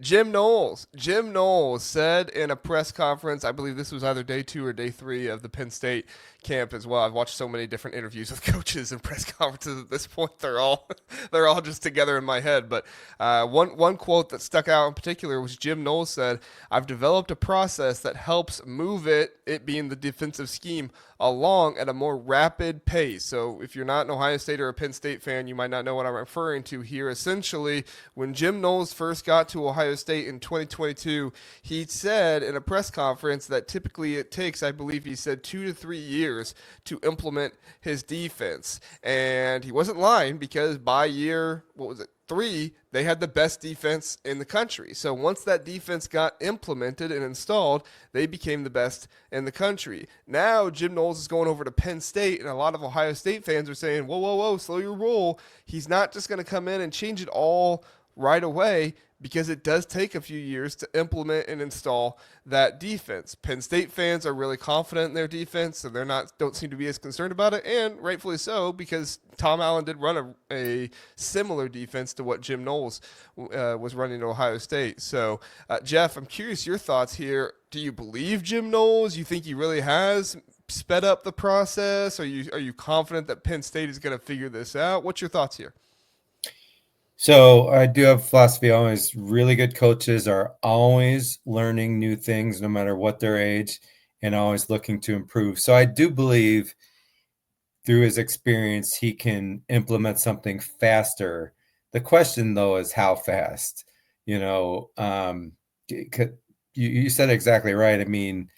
Jim Knowles said in a press conference, I believe this was either day 2 or day 3 of the Penn State camp as well. I've watched so many different interviews with coaches and press conferences at this point. They're all just together in my head. But one quote that stuck out in particular was Jim Knowles said, "I've developed a process that helps move it being the defensive scheme, along at a more rapid pace." So if you're not an Ohio State or a Penn State fan, you might not know what I'm referring to here. Essentially, when Jim Knowles first got to Ohio State in 2022, he said in a press conference that typically it takes, I believe he said, 2 to 3 years to implement his defense. And he wasn't lying, because by year, what was it, 3, they had the best defense in the country. So once that defense got implemented and installed, they became the best in the country. Now Jim Knowles is going over to Penn State, and a lot of Ohio State fans are saying, whoa, whoa, whoa, slow your roll. He's not just going to come in and change it all right away, because it does take a few years to implement and install that defense. Penn State fans are really confident in their defense, and don't seem to be as concerned about it, and rightfully so, because Tom Allen did run a similar defense to what Jim Knowles was running at Ohio State. So, Jeff, I'm curious your thoughts here. Do you believe Jim Knowles? You think he really has sped up the process? Are you confident that Penn State is going to figure this out? What's your thoughts here? So I do have philosophy always. Really good coaches are always learning new things, no matter what their age, and always looking to improve. So I do believe through his experience, he can implement something faster. The question, though, is how fast. You know, you said exactly right. I mean,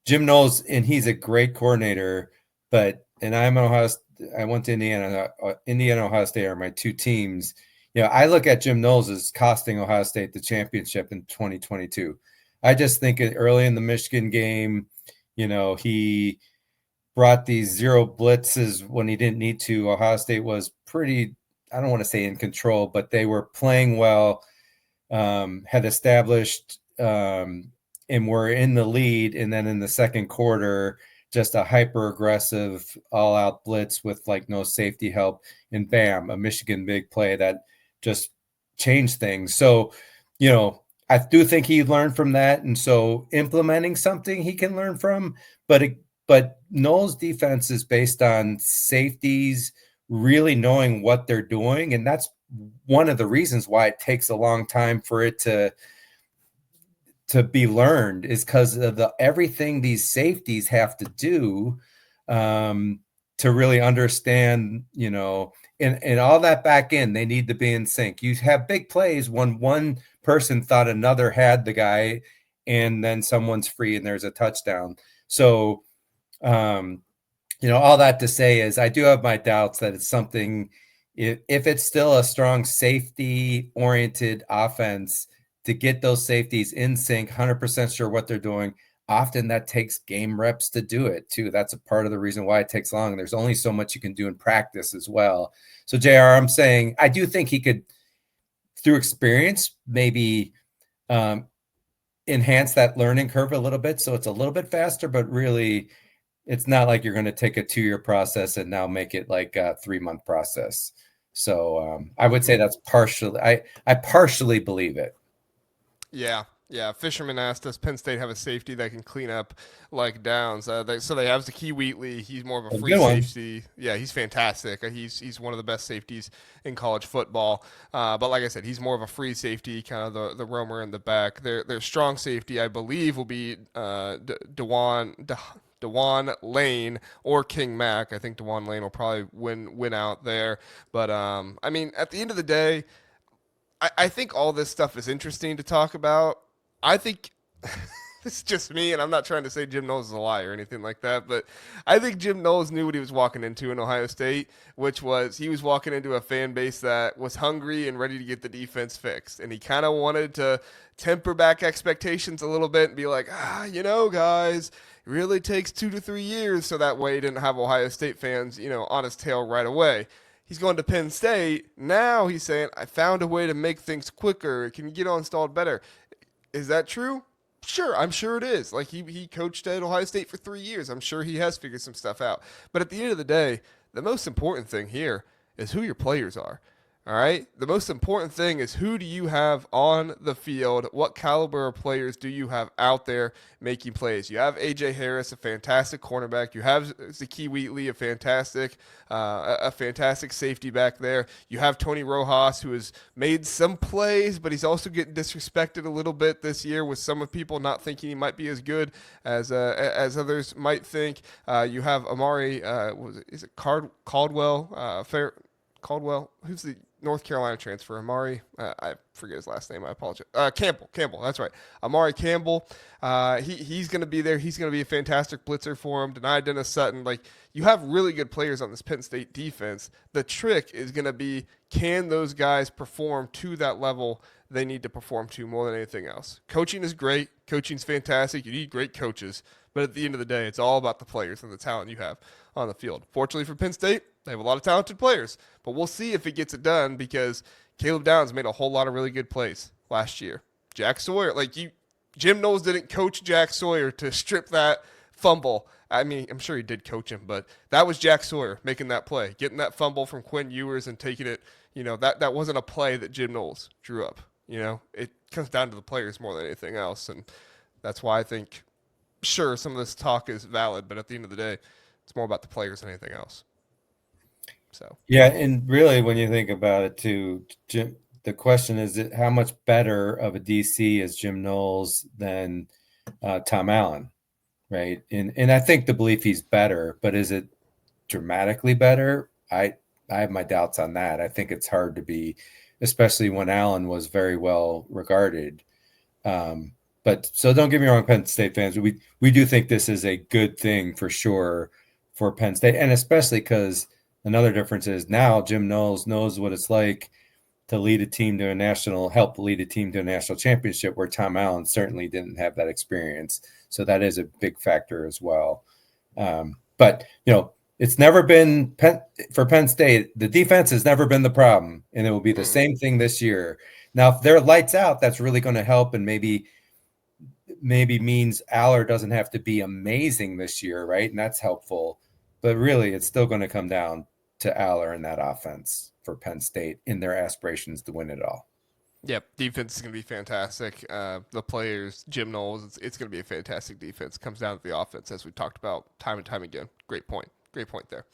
Jim Knowles, and he's a great coordinator, and I went to Indiana. Indiana, Ohio State are my two teams. I look at Jim Knowles as costing Ohio State the championship in 2022. I just think early in the Michigan game, he brought these zero blitzes when he didn't need to. Ohio State was pretty, I don't want to say in control, but they were playing well, had established and were in the lead. And then in the second quarter, just a hyper aggressive all out blitz with like no safety help, and bam, a Michigan big play that just changed things. So, I do think he learned from that. And so implementing something he can learn from, but Knowles' defense is based on safeties really knowing what they're doing. And that's one of the reasons why it takes a long time for it to be learned, is because of everything these safeties have to do to really understand, and all that back end, they need to be in sync. You have big plays when one person thought another had the guy, and then someone's free and there's a touchdown. So, all that to say is I do have my doubts that it's something, if it's still a strong safety-oriented offense, to get those safeties in sync, 100% sure what they're doing. Often that takes game reps to do it too. That's a part of the reason why it takes long. There's only so much you can do in practice as well. So JR, I'm saying I do think he could, through experience, maybe enhance that learning curve a little bit, so it's a little bit faster, but really it's not like you're going to take a 2-year process and now make it like a 3-month process. So I would say that's partially, I partially believe it. Yeah, yeah. Fisherman asked, does Penn State have a safety that can clean up like downs? So they have Zakee Wheatley. He's more of a A free good one. safety. Yeah, he's fantastic. He's one of the best safeties in college football. But like I said, he's more of a free safety, kind of the roamer in the back. Their strong safety, I believe, will be Dewan Lane or King Mack. I think Dewan Lane will probably win out there. But I mean, at the end of the day, I think all this stuff is interesting to talk about. I think this is just me, and I'm not trying to say Jim Knowles is a liar or anything like that, but I think Jim Knowles knew what he was walking into in Ohio State, which was he was walking into a fan base that was hungry and ready to get the defense fixed. And he kind of wanted to temper back expectations a little bit and be like, guys, it really takes 2 to 3 years, so that way he didn't have Ohio State fans, on his tail right away. He's going to Penn State. Now he's saying, I found a way to make things quicker. It can get all installed better. Is that true? Sure, I'm sure it is. Like he coached at Ohio State for 3 years. I'm sure he has figured some stuff out. But at the end of the day, the most important thing here is who your players are. All right. The most important thing is who do you have on the field? What caliber of players do you have out there making plays? You have AJ Harris, a fantastic cornerback. You have Zakee Wheatley, a fantastic safety back there. You have Tony Rojas, who has made some plays, but he's also getting disrespected a little bit this year with some of people not thinking he might be as good as others might think. You have Amari, is it Caldwell? Caldwell, who's the North Carolina transfer? Amari, I forget his last name. I apologize. Campbell, that's right. Amari Campbell. He's going to be there. He's going to be a fantastic blitzer for him. Denied Dennis Sutton. Like, you have really good players on this Penn State defense. The trick is going to be, can those guys perform to that level they need to perform to more than anything else? Coaching is great. Coaching's fantastic. You need great coaches. But at the end of the day, it's all about the players and the talent you have on the field. Fortunately for Penn State, they have a lot of talented players, but we'll see if it gets it done because Caleb Downs made a whole lot of really good plays last year. Jack Sawyer, Jim Knowles didn't coach Jack Sawyer to strip that fumble. I mean, I'm sure he did coach him, but that was Jack Sawyer making that play, getting that fumble from Quinn Ewers and taking it. That wasn't a play that Jim Knowles drew up. It comes down to the players more than anything else, and that's why I think, sure, some of this talk is valid, but at the end of the day, it's more about the players than anything else. So yeah, and really, when you think about it, too, Jim, the question is how much better of a DC is Jim Knowles than Tom Allen, right? And I think the belief he's better, but is it dramatically better? I have my doubts on that. I think it's hard to be, especially when Allen was very well regarded. But so don't get me wrong, Penn State fans, we do think this is a good thing for sure for Penn State, and especially because another difference is now Jim Knowles knows what it's like to help lead a team to a national championship, where Tom Allen certainly didn't have that experience. So that is a big factor as well. But it's never been for Penn State. The defense has never been the problem, and it will be the same thing this year. Now, if they're lights out, that's really going to help, and maybe means Aller doesn't have to be amazing this year, right? And that's helpful. But really, it's still going to come down to Aller and that offense for Penn State in their aspirations to win it all. Yep, defense is going to be fantastic. The players, Jim Knowles, it's going to be a fantastic defense. It comes down to the offense, as we talked about time and time again. Great point there.